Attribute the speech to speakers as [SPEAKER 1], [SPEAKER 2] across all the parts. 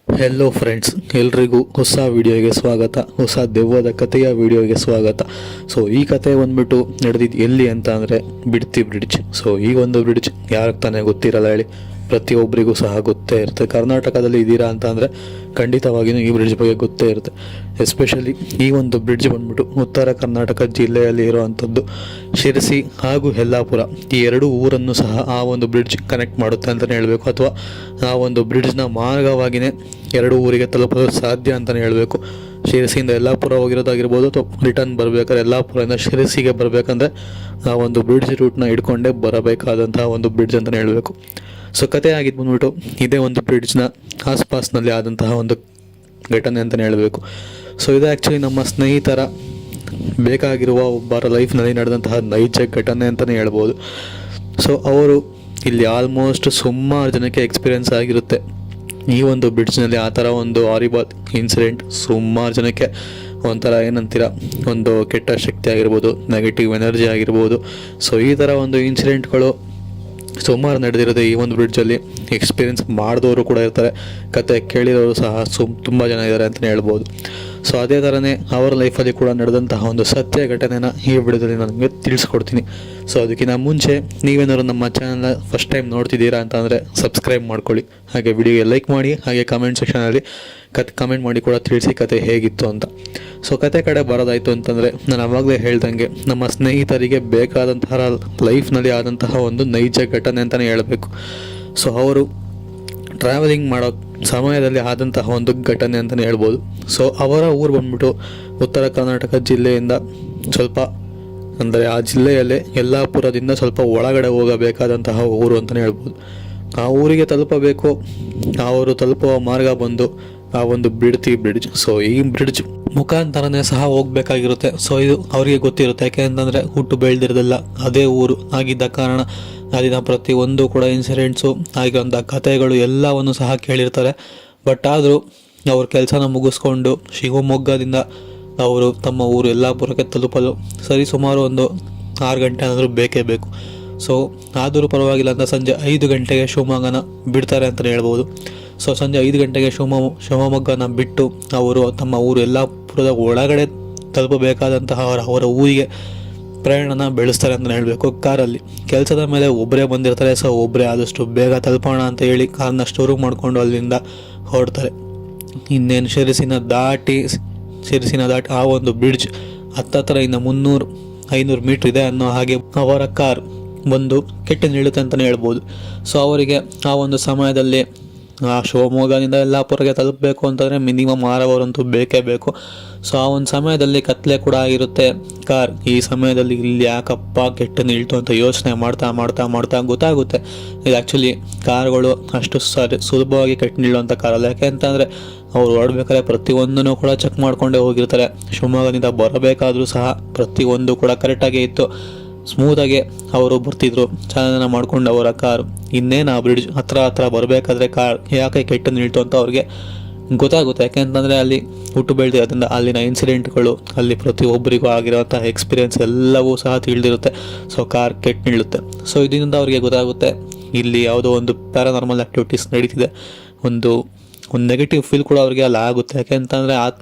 [SPEAKER 1] Hello friends, ಎಲ್ರಿಗೂ ಹೊಸ ವಿಡಿಯೋಗೆ ಸ್ವಾಗತ. ಹೊಸ ದೆವ್ವದ ಕಥೆಯ ವಿಡಿಯೋಗೆ ಸ್ವಾಗತ. ಸೊ ಈ ಕತೆ ಬಂದ್ಬಿಟ್ಟು ನಡೆದಿದ್ದು ಎಲ್ಲಿ ಅಂತ ಅಂದರೆ ಬಿಡ್ತಿ ಬ್ರಿಡ್ಜ್. ಸೊ ಈ ಒಂದು ಬ್ರಿಡ್ಜ್ ಯಾರಿಗೆ ತಾನೇ ಗೊತ್ತಿರಲ್ಲ ಹೇಳಿ, ಪ್ರತಿಯೊಬ್ಬರಿಗೂ ಸಹ ಗೊತ್ತೇ ಇರುತ್ತೆ. ಕರ್ನಾಟಕದಲ್ಲಿ ಇದ್ದೀರಾ ಅಂತ ಅಂದರೆ ಖಂಡಿತವಾಗಿಯೂ ಈ ಬ್ರಿಡ್ಜ್ ಬಗ್ಗೆ ಗೊತ್ತೇ ಇರುತ್ತೆ. ಎಸ್ಪೆಷಲಿ ಈ ಒಂದು ಬ್ರಿಡ್ಜ್ ಬಂದ್ಬಿಟ್ಟು ಉತ್ತರ ಕರ್ನಾಟಕ ಜಿಲ್ಲೆಯಲ್ಲಿ ಇರುವಂಥದ್ದು. ಶಿರಸಿ ಹಾಗೂ ಯಲ್ಲಾಪುರ ಈ ಎರಡೂ ಊರನ್ನು ಸಹ ಆ ಒಂದು ಬ್ರಿಡ್ಜ್ ಕನೆಕ್ಟ್ ಮಾಡುತ್ತೆ ಅಂತಲೇ ಹೇಳಬೇಕು, ಅಥವಾ ಆ ಒಂದು ಬ್ರಿಡ್ಜ್ನ ಮಾರ್ಗವಾಗಿಯೇ ಎರಡು ಊರಿಗೆ ತಲುಪಲು ಸಾಧ್ಯ ಅಂತಲೇ ಹೇಳಬೇಕು. ಶಿರಸಿಯಿಂದ ಯಲ್ಲಾಪುರ ಹೋಗಿರೋದಾಗಿರ್ಬೋದು, ಅಥವಾ ರಿಟರ್ನ್ ಬರಬೇಕಾದ್ರೆ ಯಲ್ಲಾಪುರದಿಂದ ಶಿರಸಿಗೆ ಬರಬೇಕಂದ್ರೆ ಆ ಒಂದು ಬ್ರಿಡ್ಜ್ ರೂಟ್ನ ಹಿಡ್ಕೊಂಡೇ ಬರಬೇಕಾದಂತಹ ಒಂದು ಬ್ರಿಡ್ಜ್ ಅಂತಲೇ ಹೇಳಬೇಕು. ಸೊ ಕತೆ ಆಗಿದ್ದು ಬಂದ್ಬಿಟ್ಟು ಇದೇ ಒಂದು ಬ್ರಿಡ್ಜ್ನ ಆಸ್ಪಾಸ್ನಲ್ಲಿ ಆದಂತಹ ಒಂದು ಘಟನೆ ಅಂತಲೇ ಹೇಳಬೇಕು. ಸೊ ಇದು ಆ್ಯಕ್ಚುಲಿ ನಮ್ಮ ಸ್ನೇಹಿತರ ಬೇಕಾಗಿರುವ ಒಬ್ಬರ ಲೈಫ್ನಲ್ಲಿ ನಡೆದಂತಹ ನೈಜ ಘಟನೆ ಅಂತಲೇ ಹೇಳ್ಬೋದು. ಸೊ ಅವರು ಇಲ್ಲಿ ಆಲ್ಮೋಸ್ಟ್ ಸುಮಾರು ಜನಕ್ಕೆ ಎಕ್ಸ್ಪೀರಿಯೆನ್ಸ್ ಆಗಿರುತ್ತೆ ಈ ಒಂದು ಬ್ರಿಡ್ಜ್ನಲ್ಲಿ. ಆ ಥರ ಒಂದು ಹಾರಿಬಲ್ ಇನ್ಸಿಡೆಂಟ್ ಸುಮಾರು ಜನಕ್ಕೆ ಒಂಥರ ಏನಂತೀರ, ಒಂದು ಕೆಟ್ಟ ಶಕ್ತಿ ಆಗಿರ್ಬೋದು, ನೆಗೆಟಿವ್ ಎನರ್ಜಿ ಆಗಿರ್ಬೋದು. ಸೊ ಈ ಥರ ಒಂದು ಇನ್ಸಿಡೆಂಟ್ಗಳು ಸುಮಾರು ನಡೆದಿರುತ್ತೆ ಈ ಒಂದು ಬ್ರಿಡ್ಜಲ್ಲಿ. ಎಕ್ಸ್ಪೀರಿಯೆನ್ಸ್ ಮಾಡಿದವರು ಕೂಡ ಇರ್ತಾರೆ, ಕತೆ ಕೇಳಿರೋರು ಸಹ ತುಂಬ ಜನ ಇದ್ದಾರೆ ಅಂತಲೇ ಹೇಳ್ಬೋದು. ಸೊ ಅದೇ ಥರನೇ ಅವರ ಲೈಫಲ್ಲಿ ಕೂಡ ನಡೆದಂತಹ ಒಂದು ಸತ್ಯ ಘಟನೆನ ಈ ವಿಡಿಯೋದಲ್ಲಿ ನಾನು ನಿಮಗೆ ತಿಳಿಸ್ಕೊಡ್ತೀನಿ. ಸೊ ಅದಕ್ಕಿಂತ ಮುಂಚೆ ನೀವೇನಾದ್ರು ನಮ್ಮ ಚಾನಲ್ನ ಫಸ್ಟ್ ಟೈಮ್ ನೋಡ್ತಿದ್ದೀರಾ ಅಂತ ಅಂದರೆ ಸಬ್ಸ್ಕ್ರೈಬ್ ಮಾಡ್ಕೊಳ್ಳಿ, ಹಾಗೆ ವಿಡಿಯೋಗೆ ಲೈಕ್ ಮಾಡಿ, ಹಾಗೆ ಕಮೆಂಟ್ ಸೆಕ್ಷನಲ್ಲಿ ಕಮೆಂಟ್ ಮಾಡಿ ಕೂಡ ತಿಳಿಸಿ ಕತೆ ಹೇಗಿತ್ತು ಅಂತ. ಸೊ ಕತೆ ಕಡೆ ಬರೋದಾಯಿತು ಅಂತಂದರೆ, ನಾನು ಆವಾಗಲೇ ಹೇಳ್ದಂಗೆ ನಮ್ಮ ಸ್ನೇಹಿತರಿಗೆ ಬೇಕಾದಂತಹ ಲೈಫ್ನಲ್ಲಿ ಆದಂತಹ ಒಂದು ನೈಜ ಘಟನೆ ಅಂತಲೇ ಹೇಳಬೇಕು. ಸೊ ಅವರು ಟ್ರಾವೆಲಿಂಗ್ ಮಾಡೋ ಸಮಯದಲ್ಲಿ ಆದಂತಹ ಒಂದು ಘಟನೆ ಅಂತಲೇ ಹೇಳ್ಬೋದು. ಸೊ ಅವರ ಊರು ಬಂದ್ಬಿಟ್ಟು ಉತ್ತರ ಕರ್ನಾಟಕ ಜಿಲ್ಲೆಯಿಂದ ಸ್ವಲ್ಪ, ಅಂದರೆ ಆ ಜಿಲ್ಲೆಯಲ್ಲೇ ಯಲ್ಲಾಪುರದಿಂದ ಸ್ವಲ್ಪ ಒಳಗಡೆ ಹೋಗಬೇಕಾದಂತಹ ಊರು ಅಂತಲೇ ಹೇಳ್ಬೋದು. ಆ ಊರಿಗೆ ತಲುಪಬೇಕು, ಅವರು ತಲುಪುವ ಮಾರ್ಗ ಬಂದು ಆ ಒಂದು ಬಿಡ್ತಿ ಬ್ರಿಡ್ಜ್. ಸೊ ಈ ಬ್ರಿಡ್ಜ್ ಮುಖಾಂತರನೇ ಸಹ ಹೋಗಬೇಕಾಗಿರುತ್ತೆ. ಸೊ ಇದು ಅವರಿಗೆ ಗೊತ್ತಿರುತ್ತೆ, ಯಾಕೆಂತಂದರೆ ಹುಟ್ಟು ಬೆಳೆದಿರೋದಿಲ್ಲ ಅದೇ ಊರು ಆಗಿದ್ದ ಕಾರಣ ಅಲ್ಲಿನ ಪ್ರತಿಯೊಂದು ಕೂಡ ಇನ್ಸಿಡೆಂಟ್ಸು ಆಗಿರೋಂಥ ಕಥೆಗಳು ಎಲ್ಲವನ್ನು ಸಹ ಕೇಳಿರ್ತಾರೆ. ಬಟ್ ಆದರೂ ಅವ್ರ ಕೆಲಸನ ಮುಗಿಸ್ಕೊಂಡು ಶಿವಮೊಗ್ಗದಿಂದ ಅವರು ತಮ್ಮ ಊರು ಯಲ್ಲಾಪುರಕ್ಕೆ ತಲುಪಲು ಸುಮಾರು ಒಂದು 6 ಗಂಟೆ ಏನಾದರೂ ಬೇಕೇ ಬೇಕು. ಸೊ ಆದರೂ ಪರವಾಗಿಲ್ಲ ಅಂತ ಸಂಜೆ 5 ಗಂಟೆಗೆ ಶಿವಮೊಗ್ಗನ ಬಿಡ್ತಾರೆ ಅಂತಲೇ ಹೇಳ್ಬೋದು. ಸೊ ಸಂಜೆ 5 ಗಂಟೆಗೆ ಶಿವಮೊಗ್ಗನ ಬಿಟ್ಟು ಅವರು ತಮ್ಮ ಊರು ಯಲ್ಲಾಪುರದ ಒಳಗಡೆ ತಲುಪಬೇಕಾದಂತಹ ಅವರ ಊರಿಗೆ ಪ್ರಯಾಣನ ಬೆಳೆಸ್ತಾರೆ ಅಂತಲೇ ಹೇಳಬೇಕು. ಕಾರಲ್ಲಿ ಕೆಲಸದ ಮೇಲೆ ಒಬ್ಬರೇ ಬಂದಿರ್ತಾರೆ. ಸೊ ಒಬ್ಬರೇ ಆದಷ್ಟು ಬೇಗ ತಲುಪೋಣ ಅಂತ ಹೇಳಿ ಕಾರ್ನ ಸ್ಟೋರ್ ಮಾಡಿಕೊಂಡು ಅಲ್ಲಿಂದ ಹೊರಡ್ತಾರೆ. ಇನ್ನೇನು ಶಿರಸಿನ ದಾಟಿ ಆ ಒಂದು ಬ್ರಿಡ್ಜ್ ಹತ್ತತ್ರ ಇನ್ನು 300-500 ಮೀಟ್ರ್ ಇದೆ ಅನ್ನೋ ಹಾಗೆ ಅವರ ಕಾರ್ ಬಂದು ಕೆಟ್ಟು ನಿಲ್ಲುತ್ತೆ ಅಂತಲೇ ಹೇಳ್ಬೋದು. ಸೊ ಅವರಿಗೆ ಆ ಒಂದು ಸಮಯದಲ್ಲಿ ಆ ಶಿವಮೊಗ್ಗದಿಂದ ಯಲ್ಲಾಪುರಕ್ಕೆ ತಲುಪಬೇಕು ಅಂತಂದರೆ ಮಿನಿಮಮ್ 6 ಅವರ್ ಅಂತೂ ಬೇಕೇ ಬೇಕು. ಸೊ ಆ ಒಂದು ಸಮಯದಲ್ಲಿ ಕತ್ಲೆ ಕೂಡ ಆಗಿರುತ್ತೆ ಕಾರ್. ಈ ಸಮಯದಲ್ಲಿ ಇಲ್ಲಿ ಯಾಕಪ್ಪ ಕೆಟ್ಟು ನಿಲ್ತು ಅಂತ ಯೋಚನೆ ಮಾಡ್ತಾ ಗೊತ್ತಾಗುತ್ತೆ ಇದು ಆ್ಯಕ್ಚುಲಿ ಕಾರ್ಗಳು ಅಷ್ಟು ಸುಲಭವಾಗಿ ಕೆಟ್ಟು ನಿಲ್ಲುವಂಥ ಕಾರಲ್ಲ. ಯಾಕೆ ಅಂತಂದರೆ ಅವ್ರು ಹೊರಡ್ಬೇಕಾದ್ರೆ ಪ್ರತಿಯೊಂದನ್ನು ಕೂಡ ಚೆಕ್ ಮಾಡಿಕೊಂಡೇ ಹೋಗಿರ್ತಾರೆ. ಶಿವಮೊಗ್ಗದಿಂದ ಬರಬೇಕಾದ್ರೂ ಸಹ ಪ್ರತಿಯೊಂದು ಕೂಡ ಕರೆಕ್ಟಾಗೇ ಇತ್ತು, ಸ್ಮೂತಾಗಿ ಅವರು ಬರ್ತಿದ್ರು ಚಾಲನ ಮಾಡ್ಕೊಂಡು ಅವರ ಕಾರು. ಇನ್ನೇನು ಆ ಬ್ರಿಡ್ಜ್ ಹತ್ರ ಬರಬೇಕಾದ್ರೆ ಕಾರ್ ಯಾಕೆ ಕೆಟ್ಟು ನಿಲ್ತು ಅಂತ ಅವ್ರಿಗೆ ಗೊತ್ತಾಗುತ್ತೆ. ಯಾಕೆಂತಂದರೆ ಅಲ್ಲಿ ಹುಟ್ಟು ಬೆಳೆದಿರೋದ್ರಿಂದ ಅಲ್ಲಿನ ಇನ್ಸಿಡೆಂಟ್ಗಳು, ಅಲ್ಲಿ ಪ್ರತಿಯೊಬ್ಬರಿಗೂ ಆಗಿರೋಂಥ ಎಕ್ಸ್ಪೀರಿಯೆನ್ಸ್ ಎಲ್ಲವೂ ಸಹ ತಿಳಿದಿರುತ್ತೆ. ಸೊ ಕಾರ್ ಕೆಟ್ಟು ನಿಲ್ಲುತ್ತೆ. ಸೊ ಇದರಿಂದ ಅವ್ರಿಗೆ ಗೊತ್ತಾಗುತ್ತೆ ಇಲ್ಲಿ ಯಾವುದೋ ಒಂದು ಪ್ಯಾರಾನಾರ್ಮಲ್ ಆ್ಯಕ್ಟಿವಿಟೀಸ್ ನಡೀತಿದೆ. ಒಂದು ನೆಗೆಟಿವ್ ಫೀಲ್ ಕೂಡ ಅವ್ರಿಗೆ ಅಲ್ಲಿ ಆಗುತ್ತೆ. ಯಾಕೆಂತಂದರೆ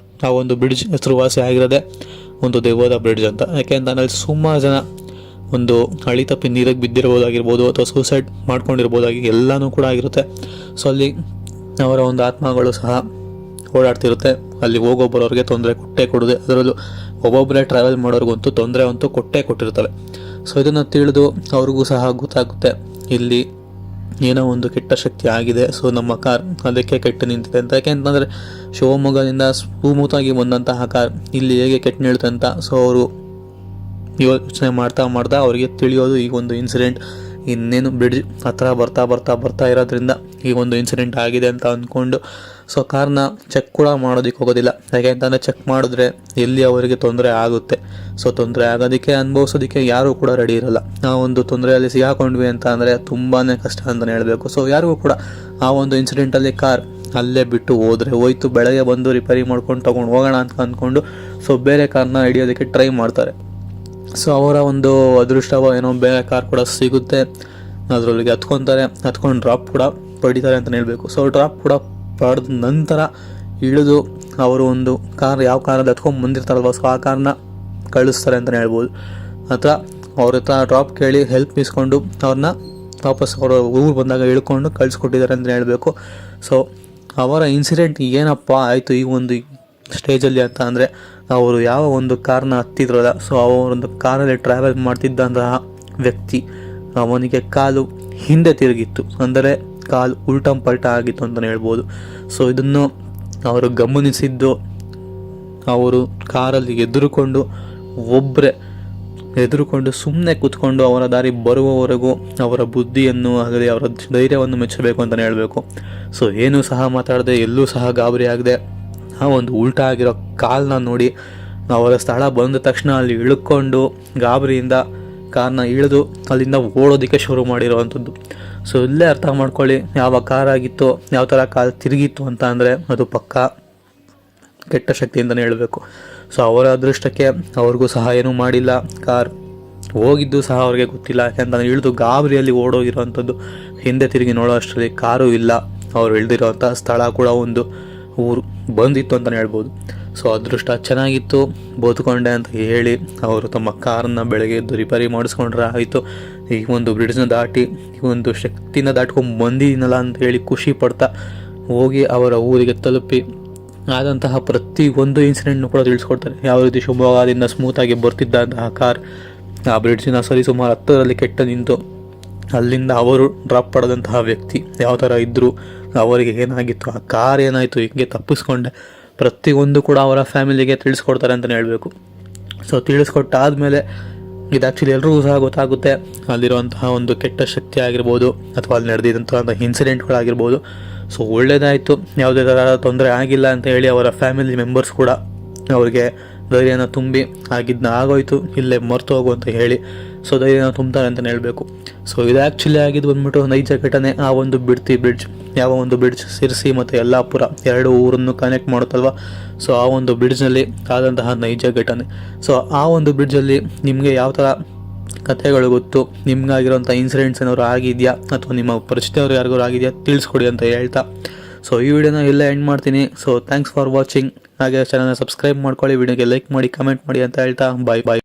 [SPEAKER 1] ಆ ಒಂದು ಬ್ರಿಡ್ಜ್ ಹೆಸರುವಾಸಿ ಆಗಿರೋದೆ ಒಂದು ದೆವ್ವದ ಬ್ರಿಡ್ಜ್ ಅಂತ. ಯಾಕೆಂತಂದರೆ ಅಲ್ಲಿ ಸುಮಾರು ಜನ ಒಂದು ಹಳಿ ತಪ್ಪಿ ನೀರಿಗೆ ಬಿದ್ದಿರ್ಬೋದಾಗಿರ್ಬೋದು, ಅಥವಾ ಸೂಸೈಡ್ ಮಾಡ್ಕೊಂಡಿರ್ಬೋದಾಗಿ ಎಲ್ಲನೂ ಕೂಡ ಆಗಿರುತ್ತೆ. ಸೊ ಅಲ್ಲಿ ಅವರ ಒಂದು ಆತ್ಮಗಳು ಸಹ ಓಡಾಡ್ತಿರುತ್ತೆ. ಅಲ್ಲಿ ಹೋಗೋಬ್ಬರವ್ರಿಗೆ ತೊಂದರೆ ಕೊಡದೆ, ಅದರಲ್ಲೂ ಒಬ್ಬೊಬ್ಬರೇ ಟ್ರಾವೆಲ್ ಮಾಡೋರಿಗಂತೂ ತೊಂದರೆ ಅಂತೂ ಕೊಟ್ಟಿರ್ತಾರೆ. ಸೊ ಇದನ್ನು ತಿಳಿದು ಅವ್ರಿಗೂ ಸಹ ಗೊತ್ತಾಗುತ್ತೆ ಇಲ್ಲಿ ಏನೋ ಒಂದು ಕೆಟ್ಟ ಶಕ್ತಿ ಆಗಿದೆ. ಸೊ ನಮ್ಮ ಕಾರ್ ಅದಕ್ಕೆ ಕೆಟ್ಟು ನಿಂತಿದೆ ಅಂತ. ಯಾಕೆಂತಂದರೆ ಶಿವಮೊಗ್ಗದಿಂದ ಸ್ಮೂತಾಗಿ ಬಂದಂತಹ ಕಾರ್ ಇಲ್ಲಿ ಹೇಗೆ ಕೆಟ್ಟು ನಿಲ್ತೆ ಅಂತ. ಸೊ ಅವರು ಯೋಚನೆ ಮಾಡ್ತಾ ಅವರಿಗೆ ತಿಳಿಯೋದು ಈ ಒಂದು ಇನ್ಸಿಡೆಂಟ್. ಇನ್ನೇನು ಬ್ರಿಡ್ಜ್ ಹತ್ರ ಬರ್ತಾ ಇರೋದ್ರಿಂದ ಈ ಒಂದು ಇನ್ಸಿಡೆಂಟ್ ಆಗಿದೆ ಅಂತ ಅಂದ್ಕೊಂಡು ಸೊ ಕಾರ್ನ ಚೆಕ್ ಕೂಡ ಮಾಡೋದಕ್ಕೆ ಹೋಗೋದಿಲ್ಲ. ಯಾಕೆ ಅಂತಂದರೆ ಚೆಕ್ ಮಾಡಿದ್ರೆ ಎಲ್ಲಿ ಅವರಿಗೆ ತೊಂದರೆ ಆಗುತ್ತೆ. ಸೊ ತೊಂದರೆ ಆಗೋದಕ್ಕೆ ಅನುಭವಿಸೋದಕ್ಕೆ ಯಾರೂ ಕೂಡ ರೆಡಿ ಇರಲ್ಲ. ಆ ಒಂದು ತೊಂದರೆಯಲ್ಲಿ ಸಿಗಾಕೊಂಡ್ವಿ ಅಂತ ಅಂದರೆ ತುಂಬಾ ಕಷ್ಟ ಅಂತಲೇ ಹೇಳಬೇಕು. ಸೊ ಯಾರಿಗೂ ಕೂಡ ಆ ಒಂದು ಇನ್ಸಿಡೆಂಟಲ್ಲಿ ಕಾರ್ ಅಲ್ಲೇ ಬಿಟ್ಟು ಹೋಯ್ತು, ಬೆಳಗ್ಗೆ ಬಂದು ರಿಪೇರಿ ಮಾಡ್ಕೊಂಡು ತೊಗೊಂಡು ಹೋಗೋಣ ಅಂತ ಅಂದ್ಕೊಂಡು ಸೊ ಬೇರೆ ಕಾರ್ನ ಹಿಡಿಯೋದಕ್ಕೆ ಟ್ರೈ ಮಾಡ್ತಾರೆ. ಸೊ ಅವರ ಒಂದು ಅದೃಷ್ಟವೋ ಏನೋ ಬೇರೆ ಕಾರ್ ಕೂಡ ಸಿಗುತ್ತೆ, ಅದರೊಳಗೆ ಹತ್ಕೊಂಡು ಡ್ರಾಪ್ ಕೂಡ ಪಡಿತಾರೆ ಅಂತಲೇ ಹೇಳಬೇಕು. ಸೊ ಡ್ರಾಪ್ ಕೂಡ ಪಡೆದ ನಂತರ ಇಳಿದು ಅವರು ಒಂದು ಕಾರ್, ಯಾವ ಕಾರಲ್ಲಿ ಹತ್ಕೊಂಡು ಬಂದಿರ್ತಾರಲ್ವ, ಸೊ ಆ ಕಾರ್ನ ಕಳಿಸ್ತಾರೆ ಅಂತಲೇ ಹೇಳ್ಬೋದು. ಅಥವಾ ಅವ್ರ ಹತ್ರ ಡ್ರಾಪ್ ಕೇಳಿ ಹೆಲ್ಪ್ ಇಸ್ಕೊಂಡು ಅವ್ರನ್ನ ವಾಪಸ್ ಅವರ ಊರು ಬಂದಾಗ ಇಳ್ಕೊಂಡು ಕಳಿಸ್ಕೊಟ್ಟಿದ್ದಾರೆ ಅಂತಲೇ ಹೇಳಬೇಕು. ಸೊ ಅವರ ಇನ್ಸಿಡೆಂಟ್ ಏನಪ್ಪ ಆಯಿತು ಈ ಒಂದು ಸ್ಟೇಜಲ್ಲಿ ಅಂತ ಅಂದರೆ, ಅವರು ಯಾವ ಒಂದು ಕಾರ್ನ ಹತ್ತಿದ್ರಲ್ಲ, ಸೊ ಅವರೊಂದು ಕಾರಲ್ಲಿ ಟ್ರಾವೆಲ್ ಮಾಡ್ತಿದ್ದಂತಹ ವ್ಯಕ್ತಿ, ಅವನಿಗೆ ಕಾಲು ಹಿಂದೆ ತಿರುಗಿತ್ತು, ಅಂದರೆ ಕಾಲು ಉಲ್ಟಂ ಪಲ್ಟ ಆಗಿತ್ತು ಅಂತಲೇ ಹೇಳ್ಬೋದು. ಸೊ ಇದನ್ನು ಅವರು ಗಮನಿಸಿದ್ದು, ಅವರು ಕಾರಲ್ಲಿ ಎದುರುಕೊಂಡು ಸುಮ್ಮನೆ ಕೂತ್ಕೊಂಡು ಅವರ ದಾರಿ ಬರುವವರೆಗೂ ಅವರ ಬುದ್ಧಿಯನ್ನು ಆಗಲಿ ಅವರ ಧೈರ್ಯವನ್ನು ಮೆಚ್ಚಬೇಕು ಅಂತಲೇ ಹೇಳಬೇಕು. ಸೊ ಏನೂ ಸಹ ಮಾತಾಡದೆ, ಎಲ್ಲೂ ಸಹ ಗಾಬರಿ ಆಗದೆ, ಆ ಒಂದು ಉಲ್ಟಾ ಆಗಿರೋ ಕಾಲನ್ನ ನೋಡಿ ಅವರ ಸ್ಥಳ ಬಂದ ತಕ್ಷಣ ಅಲ್ಲಿ ಇಳ್ಕೊಂಡು ಗಾಬರಿಯಿಂದ ಕಾರ್ನ ಇಳಿದು ಅಲ್ಲಿಂದ ಓಡೋದಕ್ಕೆ ಶುರು ಮಾಡಿರೋವಂಥದ್ದು. ಸೊ ಇಲ್ಲೇ ಅರ್ಥ ಮಾಡ್ಕೊಳ್ಳಿ ಯಾವ ಕಾರ್ ಆಗಿತ್ತೋ, ಯಾವ ಥರ ಕಾಲು ತಿರುಗಿತ್ತು ಅಂತ ಅಂದರೆ ಅದು ಪಕ್ಕಾ ಕೆಟ್ಟ ಶಕ್ತಿ ಅಂತಲೇ ಹೇಳಬೇಕು. ಸೊ ಅವರ ಅದೃಷ್ಟಕ್ಕೆ ಅವ್ರಿಗೂ ಸಹ ಏನೂ ಮಾಡಿಲ್ಲ, ಕಾರ್ ಹೋಗಿದ್ದು ಸಹ ಅವ್ರಿಗೆ ಗೊತ್ತಿಲ್ಲ. ಯಾಕೆಂತಂದರೆ ಇಳಿದು ಗಾಬರಿಯಲ್ಲಿ ಓಡೋಗಿರೋವಂಥದ್ದು, ಹಿಂದೆ ತಿರುಗಿ ನೋಡೋ ಅಷ್ಟರಲ್ಲಿ ಕಾರು ಇಲ್ಲ, ಅವ್ರು ಇಳಿದಿರೋವಂಥ ಸ್ಥಳ ಕೂಡ ಒಂದು ಊರು ಬಂದಿತ್ತು ಅಂತಲೇ ಹೇಳ್ಬೋದು. ಸೊ ಅದೃಷ್ಟ ಚೆನ್ನಾಗಿತ್ತು, ಬದುಕೊಂಡೆ ಅಂತ ಹೇಳಿ ಅವರು ತಮ್ಮ ಕಾರನ್ನು ಬೆಳಗ್ಗೆ ಎದ್ದು ರಿಪೇರಿ ಮಾಡಿಸ್ಕೊಂಡ್ರೆ ಆಯಿತು. ಈ ಒಂದು ಬ್ರಿಡ್ಜ್ನ ದಾಟಿ ಈ ಒಂದು ಶಕ್ತಿನ ದಾಟ್ಕೊಂಡು ಬಂದಿದ್ದೀನಲ್ಲ ಅಂತ ಹೇಳಿ ಖುಷಿ ಪಡ್ತಾ ಹೋಗಿ ಅವರ ಊರಿಗೆ ತಲುಪಿ ಆದಂತಹ ಪ್ರತಿಯೊಂದು ಇನ್ಸಿಡೆಂಟ್ನು ಕೂಡ ತಿಳಿಸ್ಕೊಡ್ತಾರೆ. ಯಾವ ರೀತಿ ಶಿವಮೊಗ್ಗದಿಂದ ಸ್ಮೂತಾಗಿ ಬರ್ತಿದ್ದಂತಹ ಕಾರ್ ಆ ಬ್ರಿಡ್ಜಿನ ಸರಿಸುಮಾರು 10ರಲ್ಲಿ ಕೆಟ್ಟ ನಿಂತು ಅಲ್ಲಿಂದ ಅವರು ಡ್ರಾಪ್ ಪಡೆದಂತಹ ವ್ಯಕ್ತಿ ಯಾವ ಥರ ಇದ್ದರು, ಅವರಿಗೆ ಏನಾಗಿತ್ತು, ಆ ಕಾರ್ ಏನಾಯಿತು, ಹಿಂಗೆ ತಪ್ಪಿಸ್ಕೊಂಡೆ, ಪ್ರತಿಯೊಂದು ಕೂಡ ಅವರ ಫ್ಯಾಮಿಲಿಗೆ ತಿಳಿಸ್ಕೊಡ್ತಾರೆ ಅಂತಲೇ ಹೇಳಬೇಕು. ಸೊ ತಿಳಿಸ್ಕೊಟ್ಟಾದಮೇಲೆ ಇದು ಆ್ಯಕ್ಚುಲಿ ಎಲ್ರಿಗೂ ಸಹ ಗೊತ್ತಾಗುತ್ತೆ ಅಲ್ಲಿರುವಂತಹ ಒಂದು ಕೆಟ್ಟ ಶಕ್ತಿ ಆಗಿರ್ಬೋದು ಅಥವಾ ಅಲ್ಲಿ ನಡೆದಿದ್ದಂತಹ ಇನ್ಸಿಡೆಂಟ್ಗಳಾಗಿರ್ಬೋದು. ಸೊ ಒಳ್ಳೆಯದಾಯಿತು, ಯಾವುದೇ ಥರ ತೊಂದರೆ ಆಗಿಲ್ಲ ಅಂತ ಹೇಳಿ ಅವರ ಫ್ಯಾಮಿಲಿ ಮೆಂಬರ್ಸ್ ಕೂಡ ಅವರಿಗೆ ಧೈರ್ಯನ ತುಂಬಿ ಆಗಿದ್ದನ್ನ ಆಗೋಯ್ತು, ಇಲ್ಲೇ ಮರ್ತು ಹೋಗು ಅಂತ ಹೇಳಿ ಸೊ ಧೈರ್ಯನ ತುಂಬ್ತಾರೆ ಅಂತಲೇ ಹೇಳಬೇಕು. ಸೊ ಇದು ಆ್ಯಕ್ಚುಲಿ ಆಗಿದ್ದು ಬಂದ್ಬಿಟ್ಟು ನೈಜ ಘಟನೆ. ಆ ಒಂದು ಬಿಡ್ತಿ ಬ್ರಿಡ್ಜ್, ಯಾವ ಒಂದು ಬ್ರಿಡ್ಜ್ ಸಿರ್ಸಿ ಮತ್ತು ಯಲ್ಲಾಪುರ ಎರಡು ಊರನ್ನು ಕನೆಕ್ಟ್ ಮಾಡುತ್ತಲ್ವ, ಸೊ ಆ ಒಂದು ಬ್ರಿಡ್ಜ್ನಲ್ಲಿ ಆದಂತಹ ನೈಜ ಘಟನೆ. ಸೊ ಆ ಒಂದು ಬ್ರಿಡ್ಜಲ್ಲಿ ನಿಮಗೆ ಯಾವ ಥರ ಕಥೆಗಳು ಗೊತ್ತು, ನಿಮ್ಗಾಗಿರೋಂಥ ಇನ್ಸಿಡೆಂಟ್ಸ್ ಏನಾದ್ರು ಆಗಿದೆಯಾ ಅಥವಾ ನಿಮ್ಮ ಪರಿಚಿತವ್ರು ಯಾರಿಗಾರು ಆಗಿದೆಯಾ ತಿಳಿಸ್ಕೊಡಿ ಅಂತ ಹೇಳ್ತಾ ಸೊ ಈ ವಿಡಿಯೋನ ಎಲ್ಲ ಎಂಡ್ ಮಾಡ್ತೀನಿ. So thanks for watching. ಹಾಗೆ ಚಾನಲ್ನ ಸಬ್ಸ್ಕ್ರೈಬ್ ಮಾಡ್ಕೊಳ್ಳಿ, ವಿಡಿಯೋಗೆ ಲೈಕ್ ಮಾಡಿ, ಕಮೆಂಟ್ ಮಾಡಿ ಅಂತ ಹೇಳ್ತಾ ಬಾಯ್.